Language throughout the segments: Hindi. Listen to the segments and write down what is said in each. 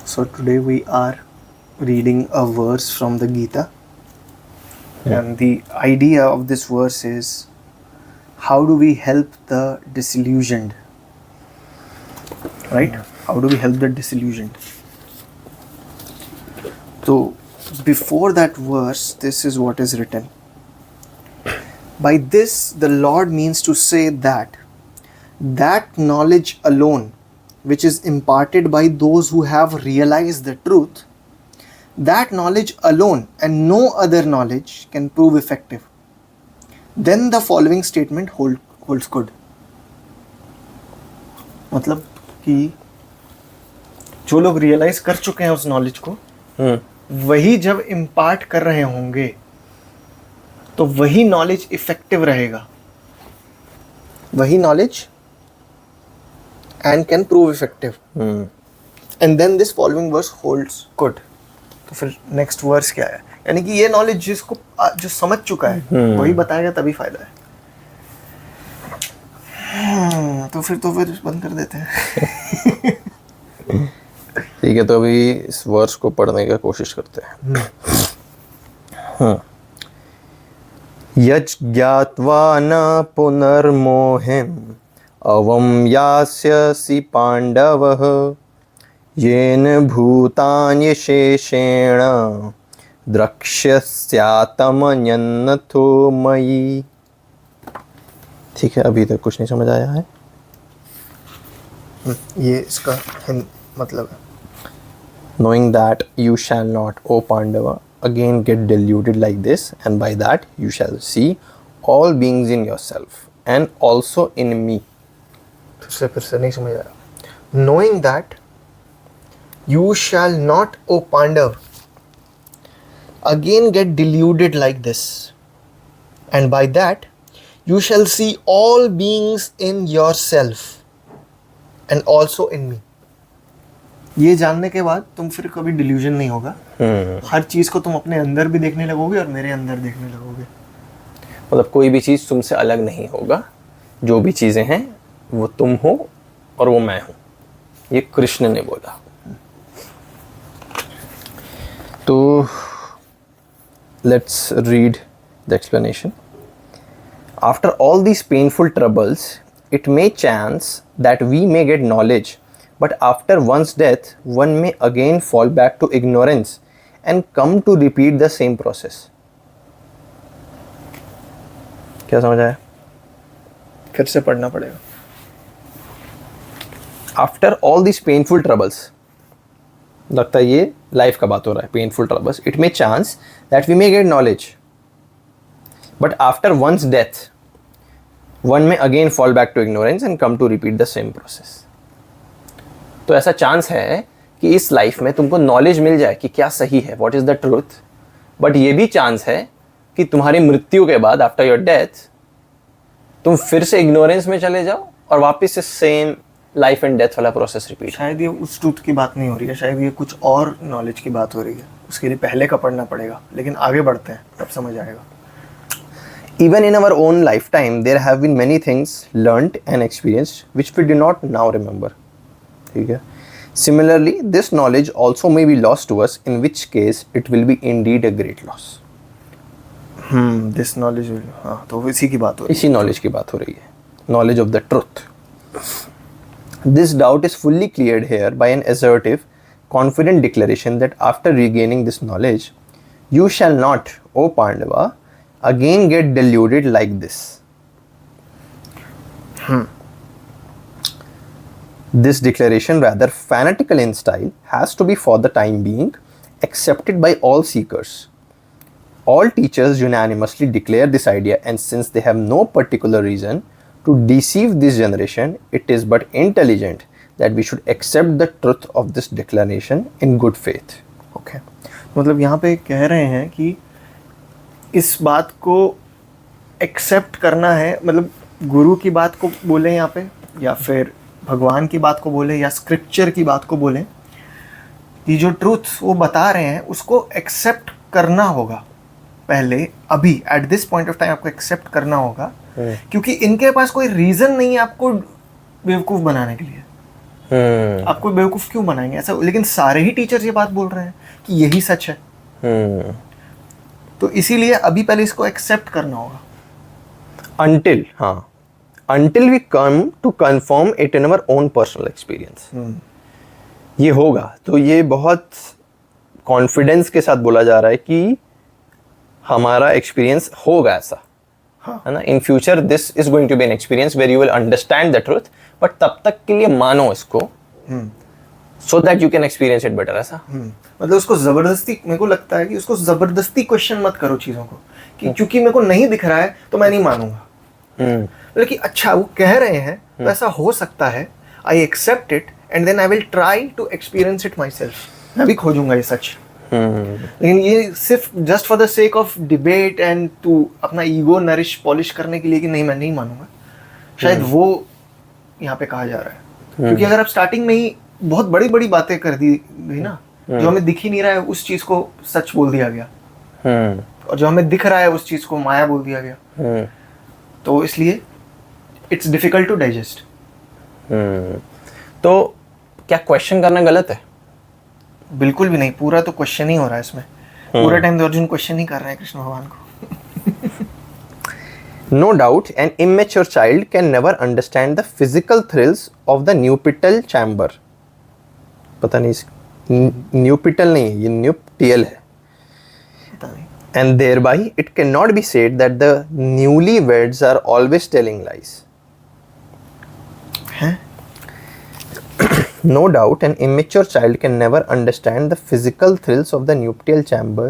So today we are reading a verse from the Gita. And the idea of this verse is, how do we help the disillusioned? Right? How do we help the disillusioned? So before that verse, this is what is written. By this, the Lord means to say that knowledge alone, which is imparted by those who have realized the truth, that knowledge alone and no other knowledge can prove effective. Then the following statement holds good. मतलब कि जो लोग रियलाइज कर चुके हैं उस नॉलेज को, वही जब इम्पार्ट कर रहे होंगे तो वही नॉलेज इफेक्टिव रहेगा, वही knowledge and can prove effective. And then this following verse holds good. तो फिर next verse क्या है? यानी कि ये नॉलेज जिसको जो समझ चुका है वही बताएगा, तभी फायदा है. तो फिर बंद कर देते हैं. ठीक है, तो अभी इस वर्स को पढ़ने का कोशिश करते हैं. यज् ज्ञात्वा न पुनर्मोहम् अवं यास्यसि पाण्डवः येन भूतान्यशेषेण द्रक्ष्यस्यात्मन्यन्नथो मयि. ठीक है, अभी तक कुछ नहीं समझ आया है. ये इसका मतलब है. Knowing that you shall not, O Pandava, again get deluded like this, and by that you shall see all beings in yourself and also in me. फिर से नहीं समझ आया. Knowing that you shall not, O Pandav, again get deluded like this, and by that you shall see all beings in yourself and also in me. ये जानने के बाद तुम फिर कभी डिल्यूजन नहीं होगा. हर चीज को तुम अपने अंदर भी देखने लगोगे और मेरे अंदर देखने लगोगे. मतलब कोई भी चीज तुमसे अलग नहीं होगा, जो भी चीजें हैं वो तुम हो और वो मैं हूं. ये कृष्ण ने बोला. तो let's read the explanation. After all these painful troubles it may chance that we may get knowledge, but after one's death one may again fall back to ignorance and come to repeat the same process. क्या समझ आया? फिर से पढ़ना पड़ेगा. After all these painful troubles, लगता है ये लाइफ का बात हो रहा है. painful troubles, it may chance that we may get knowledge, but after one's death one may again fall back to ignorance and come to repeat the same process. तो ऐसा चांस है कि इस लाइफ में तुमको नॉलेज मिल जाए कि क्या सही है, what is the truth, but ये भी चांस है कि तुम्हारी मृत्यु के बाद आफ्टर योर डेथ तुम फिर से इग्नोरेंस में चले जाओ और वापस से सेम लाइफ एंड डेथ वाला प्रोसेस रिपीट. शायद ये उस ट्रूथ की बात नहीं हो रही है, शायद ये कुछ और नॉलेज की बात हो रही है. उसके लिए पहले का पढ़ना पड़ेगा, लेकिन आगे बढ़ते हैं तब समझ आएगा. Even in our own lifetime there have been many things learnt and experienced which we do not now remember. ठीक है. Similarly, this knowledge also may be lost to us, in which case it will be indeed a great loss. This knowledge will, हाँ, तो इसी की बात हो रही है. इसी knowledge की बात हो रही है. Knowledge of the truth. This doubt is fully cleared here by an assertive, confident declaration that after regaining this knowledge, you shall not, O Pandava, again get deluded like this. This declaration, rather fanatical in style, has to be for the time being accepted by all seekers. All teachers unanimously declare this idea, and since they have no particular reason to deceive this generation, it is but intelligent that we should accept the truth of this declaration in good faith. Okay. मतलब यहाँ पे कह रहे हैं कि इस बात को एक्सेप्ट करना है, मतलब गुरु की बात को बोले यहाँ पे, या फिर भगवान की बात को बोले, या स्क्रिप्चर की बात को बोले, कि जो ट्रूथ वो बता रहे हैं उसको एक्सेप्ट करना होगा पहले. अभी at this point of time आपको एक्सेप्ट करना होगा, क्योंकि इनके पास कोई रीज़न नहीं है आपको बेवकूफ़ बनाने के लिए. आपको बेवकूफ क्यों बनाएंगे ऐसा? लेकिन सारे ही टीचर्स ये बात बोल रहे हैं कि यही सच है। तो इसीलिए अभी पहले इसको एक्सेप्ट करना होगा। until we come to confirm it in our own personal experience. ये होगा तो ये बहुत कॉन्फिडेंस के साथ बोला जा रहा है कि हमारा एक्सपीरियंस होगा ऐसा, है ना। In future this is going to be an experience where you will understand the truth, but तब तक के लिए मानो इसको so that you can experience it better. ऐसा मतलब उसको जबरदस्ती, मेरे को लगता है कि उसको जबरदस्ती क्वेश्चन मत करो चीजों को कि क्योंकि मेरे को नहीं दिख रहा है तो मैं नहीं मानूंगा। मतलब कि अच्छा वो कह रहे हैं तो ऐसा हो सकता है, I accept it and then I will try to experience it myself. मैं भी खोजूंगा ये सच। लेकिन ये सिर्फ just for the sake of debate and to अपना ईगो नरिश पॉलिश करने के लिए कि नहीं मैं नहीं मानूंगा, शायद वो यहाँ पे कहा जा रहा है। क्योंकि अगर आप स्टार्टिंग में ही बहुत बड़ी बड़ी बातें कर दी गई ना, जो हमें दिख ही नहीं रहा है उस चीज को सच बोल दिया गया, और जो हमें दिख रहा है उस चीज को माया बोल दिया गया, तो इसलिए इट्स डिफिकल्ट टू डाइजेस्ट। तो क्या क्वेश्चन करना गलत है? बिल्कुल भी नहीं। पूरा तो क्वेश्चन ही हो रहा है इसमें। पूरा टाइम तो अर्जुन क्वेश्चन ही कर रहे हैं कृष्ण भगवान को। No doubt, an immature child can never understand the physical thrills of the nuptial chamber. पता नहीं, nuptial नहीं है, ये nuptial है। पता नहीं। And thereby, it cannot be said that the newlyweds are always telling lies. हैं? No doubt, an immature child can never understand the physical thrills of the nuptial chamber,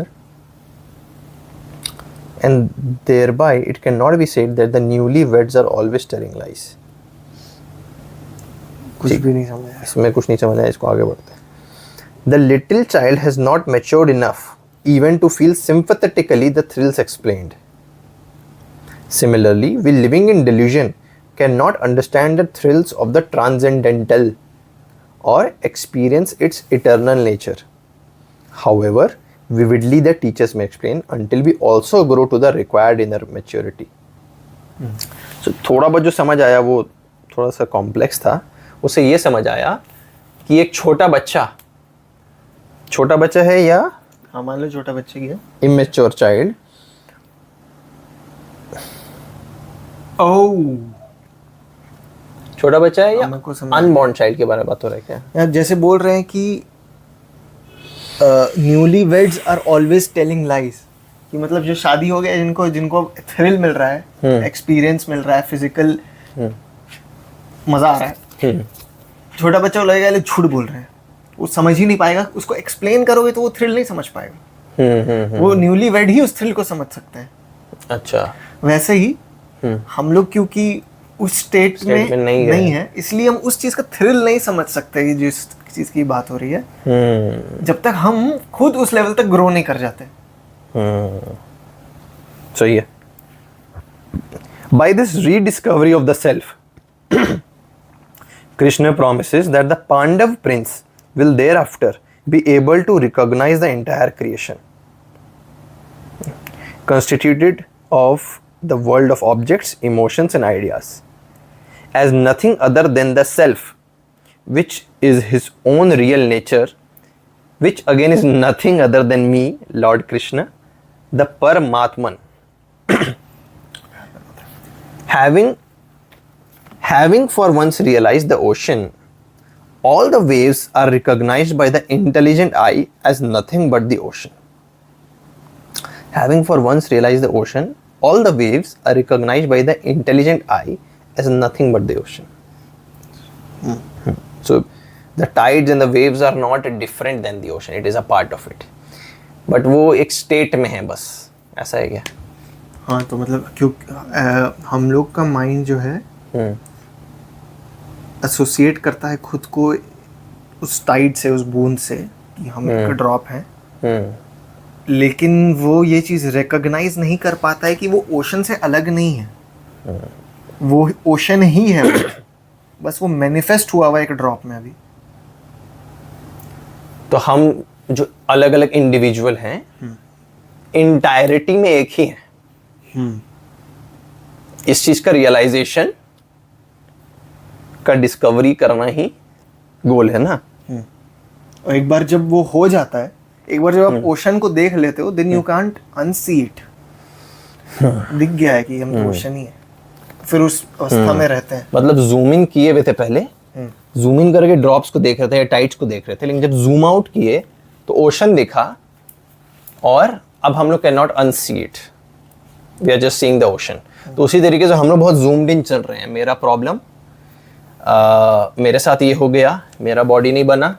and thereby it cannot be said that the newlyweds are always telling lies. कुछ भी नहीं समझा। इसमें कुछ नहीं समझ आया, इसको आगे बढ़ते हैं। The little child has not matured enough even to feel sympathetically the thrills explained. Similarly, we living in delusion cannot understand the thrills of the transcendental or experience its eternal nature. However vividly the teachers may explain until we also grow to the required inner maturity. So थोड़ा बहुत जो समझ आया वो थोड़ा सा कॉम्प्लेक्स था। उसे ये समझ आया कि एक छोटा बच्चा है या हाँ मान लो छोटा बच्चे की है, immature child, छोटा बच्चा है या अनबॉर्न चाइल्ड के बारे में बात हो रहा है क्या? यार जैसे बोल रहे हैं कि newlyweds are always telling lies, कि मतलब जो शादी हो गया जिनको थ्रिल मिल रहा है, एक्सपीरियंस मिल रहा है, फिजिकल मजा आ रहा है, छोटा बच्चा को लगेगा ये झूठ बोल रहे हैं, वो समझ ही नहीं पाएगा। उसको एक्सप्लेन करोगे तो वो थ्रिल नहीं समझ पाएगा। वो न्यूली वेड ही उस थ्रिल को समझ सकते हैं। अच्छा, वैसे ही हम लोग क्योंकि उस स्टेट में नहीं है, इसलिए हम उस चीज का थ्रिल नहीं समझ सकते जिस चीज की बात हो रही है, जब तक हम खुद उस लेवल तक ग्रो नहीं कर जाते। सही है। By this rediscovery of the self, Krishna promises that the Pandav prince will thereafter be able to recognize the entire creation, constituted of the world of objects, emotions and ideas, as nothing other than the self, which is his own real nature, which again is nothing other than me, Lord Krishna, the Paramatman. Having for once realized the ocean, all the waves are recognized by the intelligent eye as nothing but the ocean. Having for once realized the ocean, all the waves are recognized by the intelligent eye as nothing but the ocean. So the tides and the waves are not different than the ocean, it is a part of it. But वो एक स्टेट में है बस, ऐसा है क्या? हाँ, तो मतलब क्योंकि हम लोग का माइंड जो है एसोसिएट करता है खुद को उस टाइड से, उस बूंद से, कि हम एक ड्रॉप हैं, लेकिन वो ये चीज़ रिकॉग्नाइज नहीं कर पाता है कि वो ओशन से अलग नहीं है, वो ओशन ही है, बस वो मैनिफेस्ट हुआ हुआ एक ड्रॉप में अभी। तो हम जो अलग अलग इंडिविजुअल हैं, इंटायरिटी में एक ही है। इस चीज का रियलाइजेशन का डिस्कवरी करना ही गोल है ना। और एक बार जब वो हो जाता है, एक बार जब आप ओशन को देख लेते हो, then you can't unsee it. दिख गया है कि हम तो ओशन ही है, फिर उस अवस्था में रहते हैं। मतलब जूम इन किए हुए थे पहले, जूम इन करके ड्रॉप्स को देख रहे थे या टाइड्स को देख रहे थे, लेकिन जब जूम आउट किए तो ओशन दिखा, और अब हम लोग can not unsee it, we are just seeing the ocean. तो उसी तरीके से हम लोग बहुत जूम्ड इन चल रहे हैं। मेरा प्रॉब्लम, मेरे साथ ये हो गया, मेरा बॉडी नहीं बना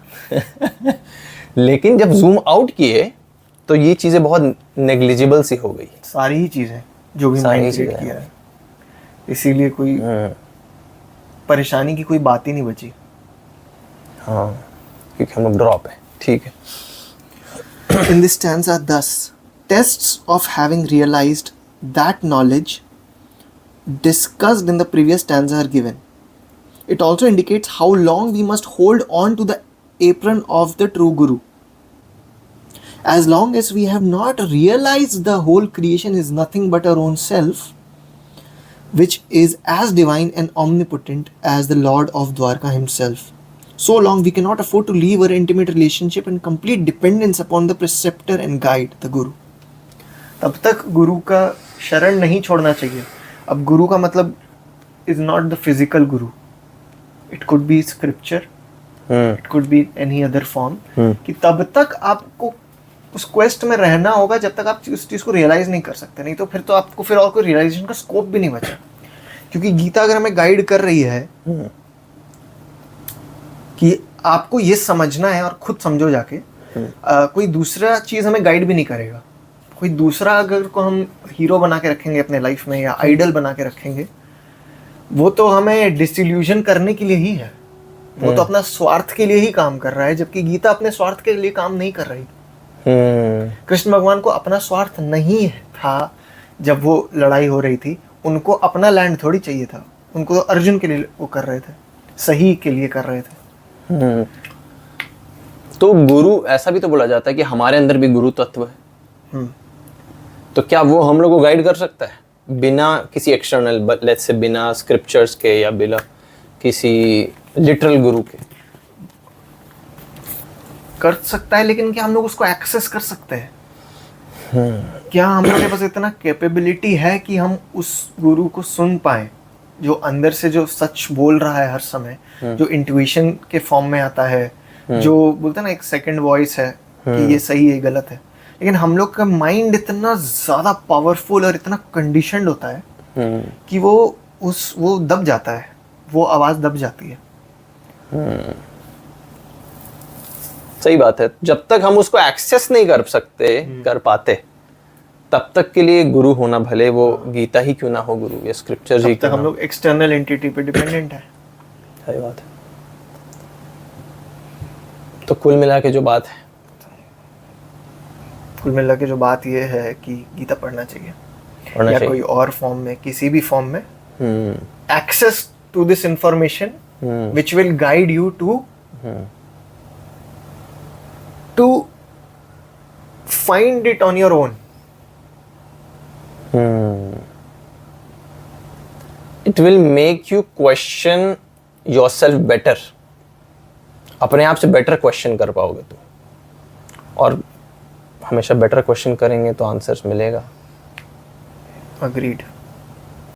लेकिन जब जूम आउट किए तो ये चीजें बहुत नेग्लिजिबल सी हो गई। सारी ही चीजें जो भी सारी माइंड सेट चीजें। किया है, इसीलिए कोई परेशानी की कोई बात ही नहीं बची। हाँ, क्योंकि हम लोग ड्रॉप है। ठीक है। In this stanza, thus, tests of having realized that knowledge discussed in the previous stanza are given. It also indicates how long we must hold on to the apron of the true Guru. As long as we have not realized the whole creation is nothing but our own self, which is as divine and omnipotent as the Lord of Dwarka himself, so long we cannot afford to leave our intimate relationship and complete dependence upon the preceptor and guide, the Guru. तब तक गुरु का शरण नहीं छोड़ना चाहिए। अब गुरु का मतलब is not the physical guru. It could be scripture, it could be any other form. कि तब तक आपको उस क्वेस्ट में रहना होगा जब तक आप उस चीज़ को रियलाइज नहीं कर सकते, नहीं तो फिर तो आपको फिर और कोई रियलाइजेशन का स्कोप भी नहीं बचा। क्योंकि गीता अगर हमें गाइड कर रही है कि आपको ये समझना है और खुद समझो जाके, कोई दूसरा चीज़ हमें गाइड भी नहीं करेगा। कोई दूसरा अगर को हम हीरो बना के रखेंगे अपने लाइफ में या आइडल बना के रखेंगे, वो तो हमें डिसइल्यूजन करने के लिए ही है। वो तो अपना स्वार्थ के लिए ही काम कर रहा है, जबकि गीता अपने स्वार्थ के लिए काम नहीं कर रही। कृष्ण भगवान को अपना स्वार्थ नहीं था जब वो लड़ाई हो रही थी, उनको अपना लैंड थोड़ी चाहिए था, उनको तो अर्जुन के लिए वो कर रहे थे, सही के लिए कर रहे थे। तो गुरु, ऐसा भी तो बोला जाता है कि हमारे अंदर भी गुरु तत्व है। तो क्या वो हम लोग को गाइड कर सकता है बिना किसी एक्सटर्नल, लेट्स से बिना स्क्रिप्चर्स के या बिना किसी लिटरल गुरु के? कर सकता है, लेकिन क्या हम लोग उसको एक्सेस कर सकते हैं? क्या हम लोग के पास इतना कैपेबिलिटी है कि हम उस गुरु को सुन पाए, जो अंदर से जो सच बोल रहा है हर समय, जो इंट्यूशन के फॉर्म में आता है, जो बोलते हैं ना एक सेकंड वॉइस है कि ये सही है गलत है। लेकिन हम लोग का माइंड इतना ज्यादा पावरफुल और इतना कंडीशनड होता है कि वो दब जाता है, वो आवाज दब जाती है। सही बात है। जब तक हम उसको एक्सेस नहीं कर पाते, तब तक के लिए गुरु होना, भले वो गीता ही क्यों ना हो गुरु, या स्क्रिप्चर ही तब तक हम लोग एक्सटर्नल एंटिटी पे डिपेंडेंट है। सही बात है। तो कुल मिला के जो बात ये है कि गीता पढ़ना चाहिए या कोई और फॉर्म में, किसी भी फॉर्म में, access to this information which will guide you to find it on your own. It will make you question yourself better. अपने आप से बेटर क्वेश्चन कर पाओगे तुम, और हमेशा बेटर क्वेश्चन करेंगे तो आंसर्स मिलेगा। Agreed.